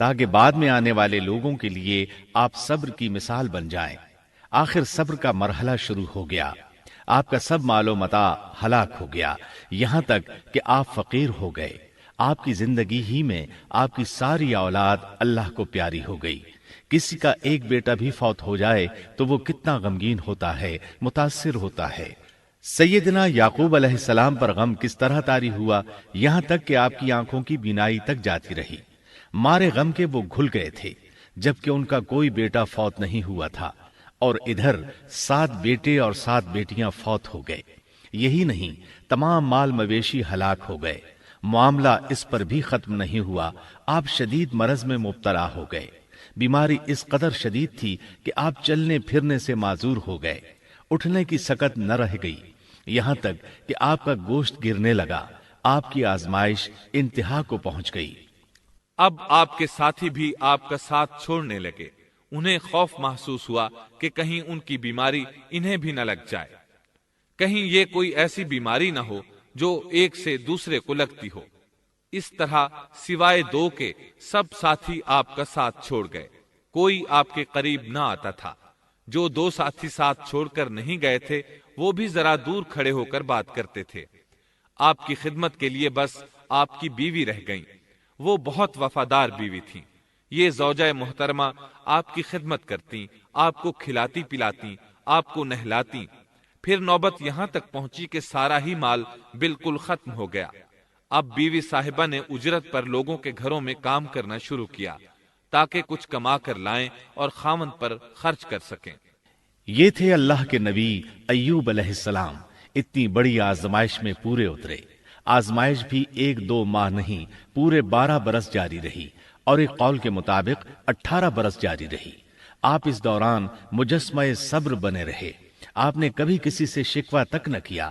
تاکہ بعد میں آنے والے لوگوں کے لیے آپ صبر کی مثال بن جائیں۔ آخر صبر کا مرحلہ شروع ہو گیا، آپ کا سب مال و متاع ہلاک ہو گیا، یہاں تک کہ آپ فقیر ہو گئے۔ آپ کی زندگی ہی میں آپ کی ساری اولاد اللہ کو پیاری ہو گئی۔ کسی کا ایک بیٹا بھی فوت ہو جائے تو وہ کتنا غمگین ہوتا ہے، متاثر ہوتا ہے۔ سیدنا یعقوب علیہ السلام پر غم کس طرح طاری ہوا، یہاں تک کہ آپ کی آنکھوں کی بینائی تک جاتی رہی۔ مارے غم کے وہ گھل گئے تھے، جبکہ ان کا کوئی بیٹا فوت نہیں ہوا تھا، اور ادھر 7 بیٹے اور 7 بیٹیاں فوت ہو گئے۔ یہی نہیں، تمام مال مویشی ہلاک ہو گئے۔ معاملہ اس پر بھی ختم نہیں ہوا، آپ شدید مرض میں مبتلا ہو گئے۔ بیماری اس قدر شدید تھی کہ آپ چلنے پھرنے سے معذور ہو گئے، اٹھنے کی سکت نہ رہ گئی، یہاں تک کہ آپ کا گوشت گرنے لگا۔ آپ کی آزمائش انتہا کو پہنچ گئی۔ اب آپ کے ساتھی بھی آپ کا ساتھ چھوڑنے لگے۔ انہیں خوف محسوس ہوا کہ کہیں ان کی بیماری انہیں بھی نہ لگ جائے، کہیں یہ کوئی ایسی بیماری نہ ہو جو ایک سے دوسرے کو لگتی ہو۔ اس طرح سوائے 2 کے سب ساتھی آپ کا ساتھ چھوڑ گئے، کوئی آپ کے قریب نہ آتا تھا۔ جو 2 ساتھی ساتھ چھوڑ کر نہیں گئے تھے وہ بھی ذرا دور کھڑے ہو کر بات کرتے تھے۔ آپ کی خدمت کے لیے بس آپ کی بیوی رہ گئیں، وہ بہت وفادار بیوی تھیں۔ یہ زوجہ محترمہ آپ کی خدمت کرتی، آپ کو کھلاتی پلاتی، آپ کو نہلاتی۔ پھر نوبت یہاں تک پہنچی کہ سارا ہی مال بالکل ختم ہو گیا۔ اب بیوی صاحبہ نے اجرت پر لوگوں کے گھروں میں کام کرنا شروع کیا تاکہ کچھ کما کر لائیں اور خاوند پر خرچ کر سکیں۔ یہ تھے اللہ کے نبی ایوب علیہ السلام، اتنی بڑی آزمائش میں پورے اترے۔ آزمائش بھی 1-2 ماہ نہیں، پورے 12 برس جاری رہی، اور ایک قول کے مطابق 18 برس جاری رہی۔ آپ اس دوران مجسمہ صبر بنے رہے، آپ نے کبھی کسی سے شکوہ تک نہ کیا،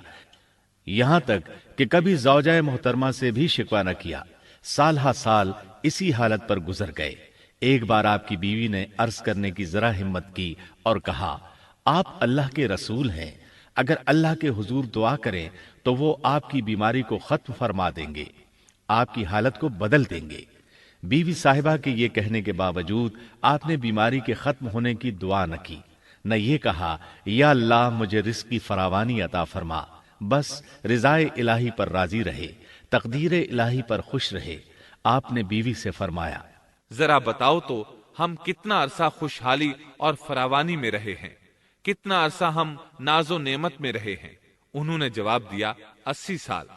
یہاں تک کہ کبھی زوجہ محترمہ سے بھی شکوہ نہ کیا۔ سال ہا سال اسی حالت پر گزر گئے۔ ایک بار آپ کی بیوی نے عرض کرنے کی ذرا ہمت کی اور کہا، آپ اللہ کے رسول ہیں، اگر اللہ کے حضور دعا کریں تو وہ آپ کی بیماری کو ختم فرما دیں گے، آپ کی حالت کو بدل دیں گے۔ بیوی صاحبہ کے یہ کہنے کے باوجود آپ نے بیماری کے ختم ہونے کی دعا نہ کی، نہ یہ کہا یا اللہ مجھے رزق کی فراوانی عطا فرما، بس رضائے الہی پر راضی رہے، تقدیر الہی پر خوش رہے۔ آپ نے بیوی سے فرمایا، ذرا بتاؤ تو ہم کتنا عرصہ خوشحالی اور فراوانی میں رہے ہیں، کتنا عرصہ ہم ناز و نعمت میں رہے ہیں؟ انہوں نے جواب دیا، 80 سال۔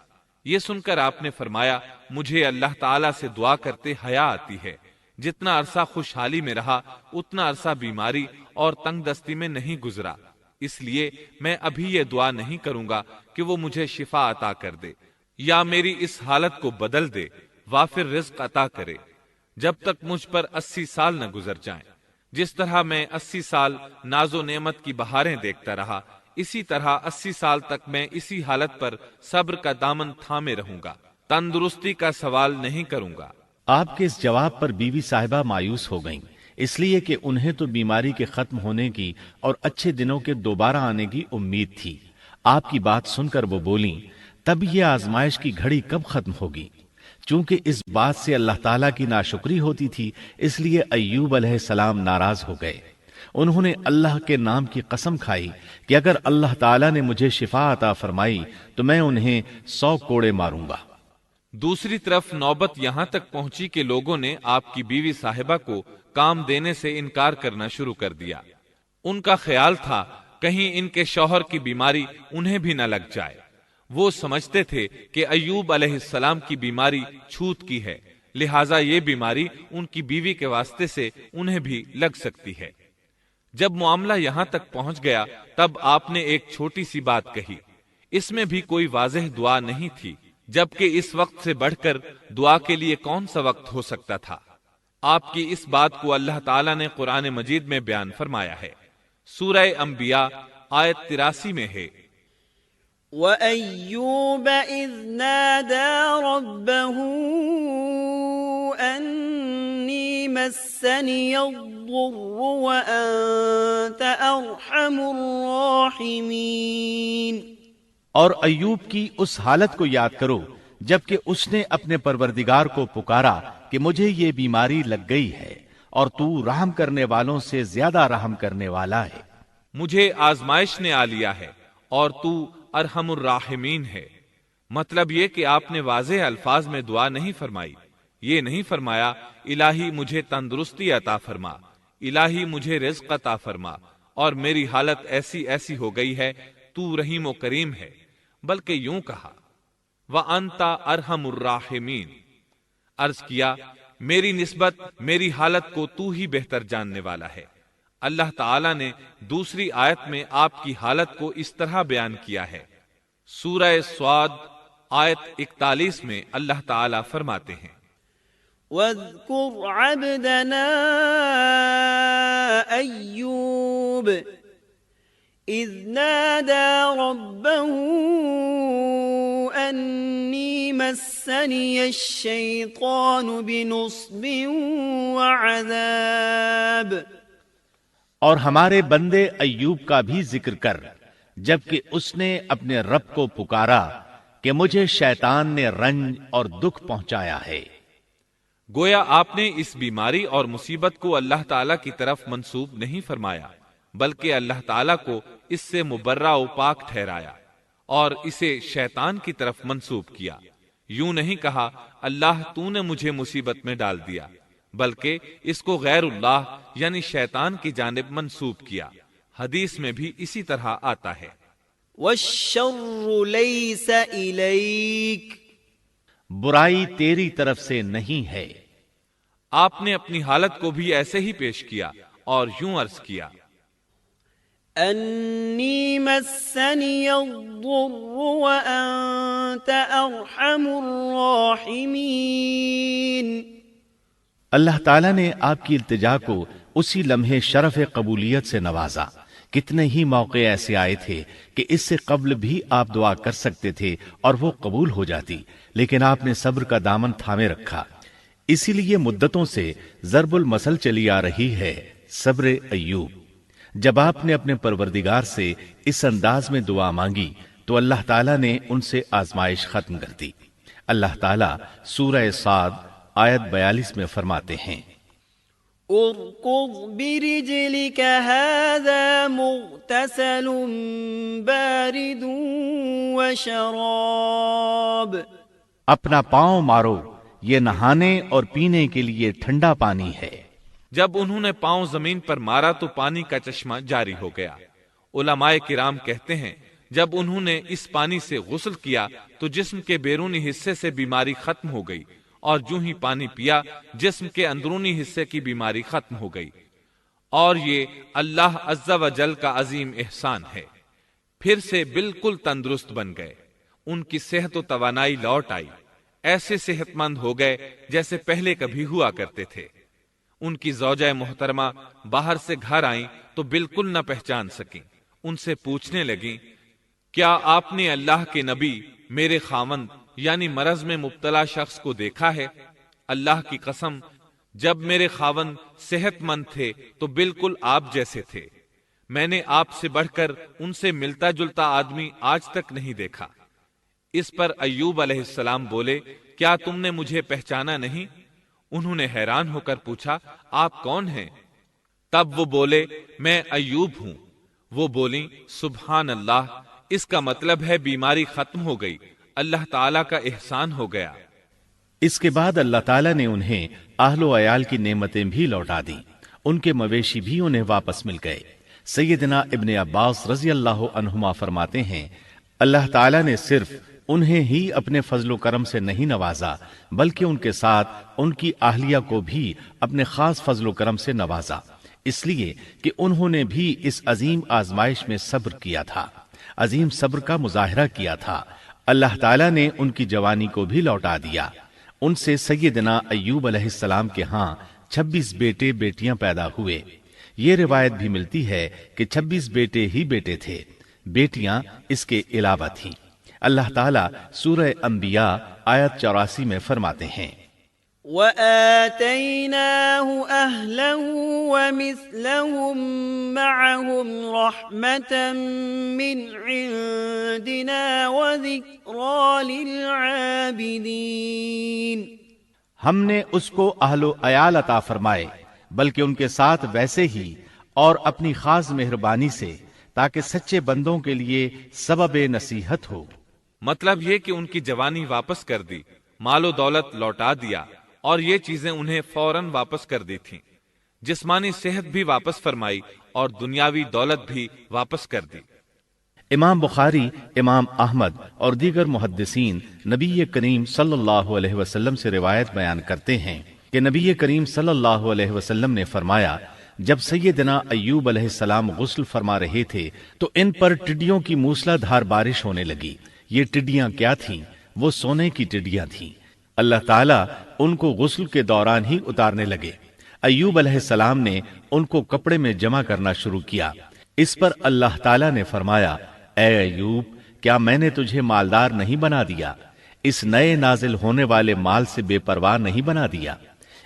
یہ سن کر آپ نے فرمایا، مجھے اللہ تعالیٰ سے دعا کرتے حیا آتی ہے، جتنا عرصہ خوشحالی میں رہا اتنا عرصہ بیماری اور تنگ دستی میں نہیں گزرا، اس لیے میں ابھی یہ دعا نہیں کروں گا کہ وہ مجھے شفا عطا کر دے یا میری اس حالت کو بدل دے، وافر رزق عطا کرے، جب تک مجھ پر 80 سال نہ گزر جائیں۔ جس طرح میں 80 سال ناز و نعمت کی بہاریں دیکھتا رہا، اسی طرح 80 سال تک میں اسی حالت پر صبر کا دامن تھامے رہوں گا، تندرستی کا سوال نہیں کروں گا۔ آپ کے اس جواب پر بیوی صاحبہ مایوس ہو گئیں، اس لیے کہ انہیں تو بیماری کے ختم ہونے کی اور اچھے دنوں کے دوبارہ آنے کی امید تھی۔ آپ کی بات سن کر وہ بولیں، تب یہ آزمائش کی گھڑی کب ختم ہوگی؟ چونکہ اس بات سے اللہ تعالیٰ کی ناشکری ہوتی تھی، اس لیے ایوب علیہ السلام ناراض ہو گئے۔ انہوں نے اللہ کے نام کی قسم کھائی کہ اگر اللہ تعالیٰ نے مجھے شفا عطا فرمائی تو میں انہیں 100 کوڑے ماروں گا۔ دوسری طرف نوبت یہاں تک پہنچی کہ لوگوں نے آپ کی بیوی صاحبہ کو کام دینے سے انکار کرنا شروع کر دیا۔ ان کا خیال تھا کہیں ان کے شوہر کی بیماری انہیں بھی نہ لگ جائے۔ وہ سمجھتے تھے کہ ایوب علیہ السلام کی بیماری چھوت کی ہے، لہٰذا یہ بیماری ان کی بیوی کے واسطے سے انہیں بھی لگ سکتی ہے۔ جب معاملہ یہاں تک پہنچ گیا تب آپ نے ایک چھوٹی سی بات کہی، اس میں بھی کوئی واضح دعا نہیں تھی، جبکہ اس وقت سے بڑھ کر دعا کے لیے کون سا وقت ہو سکتا تھا؟ آپ کی اس بات کو اللہ تعالیٰ نے قرآن مجید میں بیان فرمایا ہے۔ سورہ انبیاء آیت 83 میں ہے، وَأَيُّوبَ إِذْ نَادَى رَبَّهُ أَنِّي مَسَّنِيَ الضُّرُّ وَأَنْتَ أَرْحَمُ الرَّاحِمِينَ۔ اور ایوب کی اس حالت کو یاد کرو جبکہ اس نے اپنے پروردگار کو پکارا کہ مجھے یہ بیماری لگ گئی ہے اور تو رحم کرنے والوں سے زیادہ رحم کرنے والا ہے۔ مجھے آزمائش نے آ لیا ہے اور تو ارحم الراحمین ہے۔ مطلب یہ کہ آپ نے واضح الفاظ میں دعا نہیں فرمائی، یہ نہیں فرمایا الہی مجھے تندرستی عطا فرما، الہی مجھے رزق عطا فرما اور میری حالت ایسی ایسی ہو گئی ہے، تو رحیم و کریم ہے، بلکہ یوں کہا وَأَنْتَ أَرْحَمُ الرَّاحِمِينَ، عرض کیا میری نسبت میری حالت کو تو ہی بہتر جاننے والا ہے۔ اللہ تعالیٰ نے دوسری آیت میں آپ کی حالت کو اس طرح بیان کیا ہے۔ سورہ صاد آیت 41 میں اللہ تعالیٰ فرماتے ہیں واذكر عبدنا أيوب إذ نادى ربه أني مسني الشيطان بنصب وعذاب، اور ہمارے بندے ایوب کا بھی ذکر کر جبکہ اس نے اپنے رب کو پکارا کہ مجھے شیطان نے رنج اور دکھ پہنچایا ہے۔ گویا آپ نے اس بیماری اور مصیبت کو اللہ تعالیٰ کی طرف منسوب نہیں فرمایا، بلکہ اللہ تعالیٰ کو اس سے مبرہ و پاک ٹھہرایا اور اسے شیطان کی طرف منسوب کیا۔ یوں نہیں کہا اللہ تو نے مجھے مصیبت میں ڈال دیا، بلکہ اس کو غیر اللہ یعنی شیطان کی جانب منسوب کیا۔ حدیث میں بھی اسی طرح آتا ہے والشر ليس إليك، برائی تیری طرف سے نہیں ہے۔ آپ نے اپنی حالت کو بھی ایسے ہی پیش کیا اور یوں عرض کیا أني مسني الضر وأنت أرحم الراحمين، اللہ تعالیٰ نے آپ کی التجا کو اسی لمحے شرف قبولیت سے نوازا۔ کتنے ہی موقع ایسے آئے تھے کہ اس سے قبل بھی آپ دعا کر سکتے تھے اور وہ قبول ہو جاتی، لیکن آپ نے صبر کا دامن تھامے رکھا۔ اسی لیے مدتوں سے ضرب المثل چلی آ رہی ہے صبر ایوب۔ جب آپ نے اپنے پروردگار سے اس انداز میں دعا مانگی تو اللہ تعالیٰ نے ان سے آزمائش ختم کر دی۔ اللہ تعالیٰ سورہ صاد آیت 42 میں فرماتے ہیں اركض برجلك هذا مغتسل بارد وشراب، اپنا پاؤں مارو، یہ نہانے اور پینے کے لیے ٹھنڈا پانی ہے۔ جب انہوں نے پاؤں زمین پر مارا تو پانی کا چشمہ جاری ہو گیا۔ علماء کرام کہتے ہیں جب انہوں نے اس پانی سے غسل کیا تو جسم کے بیرونی حصے سے بیماری ختم ہو گئی، اور جو ہی پانی پیا جسم کے اندرونی حصے کی بیماری ختم ہو گئی، اور یہ اللہ عز و جل کا عظیم احسان ہے۔ پھر سے بالکل تندرست بن گئے، ان کی صحت و توانائی لوٹ آئی، ایسے صحت مند ہو گئے جیسے پہلے کبھی ہوا کرتے تھے۔ ان کی زوجہ محترمہ باہر سے گھر آئیں تو بالکل نہ پہچان سکیں۔ ان سے پوچھنے لگیں کیا آپ نے اللہ کے نبی میرے خاوند یعنی مرض میں مبتلا شخص کو دیکھا ہے؟ اللہ کی قسم جب میرے خاوند صحت مند تھے تو بالکل آپ جیسے تھے، میں نے آپ سے بڑھ کر ان سے ملتا جلتا آدمی آج تک نہیں دیکھا۔ اس پر ایوب علیہ السلام بولے کیا تم نے مجھے پہچانا نہیں؟ انہوں نے حیران ہو کر پوچھا آپ کون ہیں؟ تب وہ بولے میں ایوب ہوں۔ وہ بولیں سبحان اللہ، اس کا مطلب ہے بیماری ختم ہو گئی، اللہ تعالیٰ کا احسان ہو گیا۔ اس کے بعد اللہ تعالیٰ نے انہیں اہل و عیال کی نعمتیں بھی لوٹا دیں، ان کے مویشی بھی انہیں واپس مل گئے۔ سیدنا ابن عباس رضی اللہ عنہما فرماتے ہیں اللہ تعالیٰ نے صرف انہیں ہی اپنے فضل و کرم سے نہیں نوازا بلکہ ان کے ساتھ ان کی اہلیہ کو بھی اپنے خاص فضل و کرم سے نوازا، اس لیے کہ انہوں نے بھی اس عظیم آزمائش میں صبر کیا تھا، عظیم صبر کا مظاہرہ کیا تھا۔ اللہ تعالیٰ نے ان کی جوانی کو بھی لوٹا دیا۔ ان سے سیدنا ایوب علیہ السلام کے ہاں 26 بیٹے بیٹیاں پیدا ہوئے۔ یہ روایت بھی ملتی ہے کہ 26 بیٹے ہی بیٹے تھے، بیٹیاں اس کے علاوہ تھیں۔ اللہ تعالیٰ سورہ انبیاء آیت 84 میں فرماتے ہیں وَآتَيْنَاهُ أَهْلَهُ وَمِثْلَهُمْ مَعَهُمْ رَحْمَةً مِّنْ عِنْدِنَا وَذِكْرَى لِلْعَابِدِينَ، ہم نے اس کو اہل و عیال عطا فرمائے، بلکہ ان کے ساتھ ویسے ہی اور اپنی خاص مہربانی سے، تاکہ سچے بندوں کے لیے سبب نصیحت ہو۔ مطلب یہ کہ ان کی جوانی واپس کر دی، مال و دولت لوٹا دیا، اور یہ چیزیں انہیں فوراً واپس کر دی تھیں۔ جسمانی صحت بھی واپس فرمائی اور دنیاوی دولت بھی واپس کر دی۔ امام بخاری، امام احمد اور دیگر محدثین نبی کریم صلی اللہ علیہ وسلم سے روایت بیان کرتے ہیں کہ نبی کریم صلی اللہ علیہ وسلم نے فرمایا، جب سیدنا ایوب علیہ السلام غسل فرما رہے تھے تو ان پر ٹڈیوں کی موسلا دھار بارش ہونے لگی۔ یہ ٹڈیاں کیا تھیں؟ وہ سونے کی ٹڈیاں تھیں۔ اللہ تعالیٰ ان کو غسل کے دوران ہی اتارنے لگے۔ ایوب علیہ السلام نے ان کو کپڑے میں جمع کرنا شروع کیا۔ اس پر اللہ تعالیٰ نے فرمایا، اے ایوب، کیا میں نے تجھے مالدار نہیں بنا دیا؟ اس نئے نازل ہونے والے مال سے بے پرواہ نہیں بنا دیا؟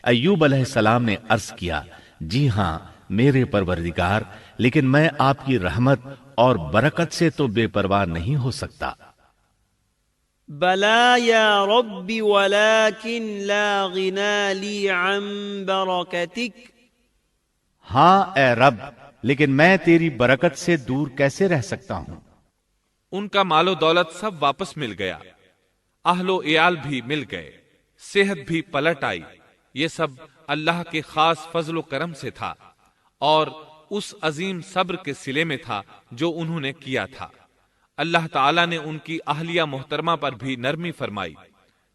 ایوب علیہ السلام نے عرض کیا، جی ہاں میرے پروردگار، لیکن میں آپ کی رحمت اور برکت سے تو بے پرواہ نہیں ہو سکتا۔ بلا یا رب ولكن لا غنى لي عن بركتك۔ ہاں اے رب، لیکن میں تیری برکت سے دور کیسے رہ سکتا ہوں؟ ان کا مال و دولت سب واپس مل گیا، اہل و عیال بھی مل گئے، صحت بھی پلٹ آئی۔ یہ سب اللہ کے خاص فضل و کرم سے تھا اور اس عظیم صبر کے صلے میں تھا جو انہوں نے کیا تھا۔ اللہ تعالیٰ نے ان کی اہلیہ محترمہ پر بھی نرمی فرمائی،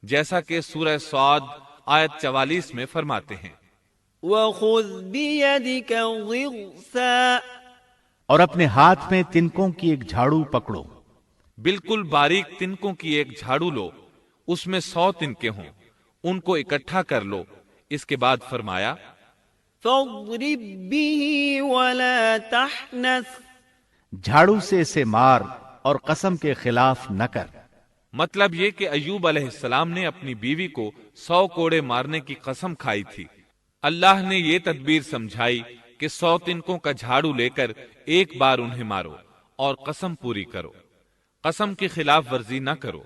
جیسا کہ سورہ صاد آیت 44 میں فرماتے ہیں، وَخُذْ بِيَدِكَ ضِغْثًا۔ اور اپنے ہاتھ میں تنکوں کی ایک جھاڑو پکڑو۔ بالکل باریک تنکوں کی ایک جھاڑو لو، اس میں 100 تنکے ہوں، ان کو اکٹھا کر لو۔ اس کے بعد فرمایا، فَاضْرِبْ بِهِ وَلَا تَحْنَثْ۔ جھاڑو سے اسے مار اور قسم کے خلاف نہ کر۔ مطلب یہ کہ ایوب علیہ السلام نے اپنی بیوی کو 100 کوڑے مارنے کی قسم کھائی تھی۔ اللہ نے یہ تدبیر سمجھائی کہ 100 تنکوں کا جھاڑو لے کر ایک بار انہیں مارو اور قسم پوری کرو، قسم کی خلاف ورزی نہ کرو۔